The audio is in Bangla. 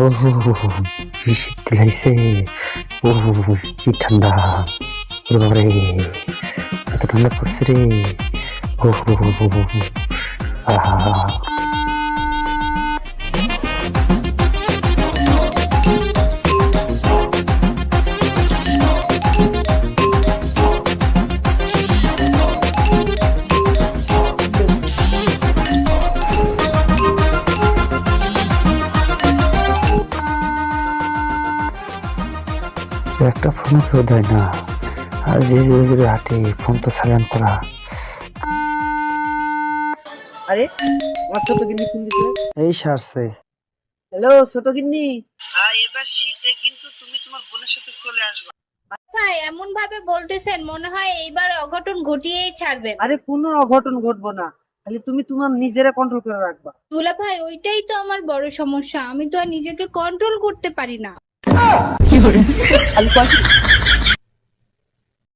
ও কি শীত লাগছে। ও কি ঠান্ডা। ওরে বাবারে এত ঠান্ডা পড়ছে রে। ও আহা একটা ফোনও কেউ দেয় না। আর যে জোরে জোরে হাঁটে ফোন তো সাইলেন্ট করা। আরে আমার ছোট গিন্নি ফোন দিছে। এই সারছে। হ্যালো ছোট গিন্নি, এবার শীতে কিন্তু তুমি তোমার বোনের সাথে চলে আসবা। ভাই এমন ভাবে বলতেছেন মনে হয় এইবার অঘটন ঘটিয়েই ছাড়বেন। আরে কোনো অঘটন ঘটবো না, খালি তুমি তোমার নিজেরা কন্ট্রোল করে রাখবা। দুলা ভাই ওইটাই তো আমার বড় সমস্যা, আমি তো আর নিজেকে কন্ট্রোল করতে পারি না। খালি কয়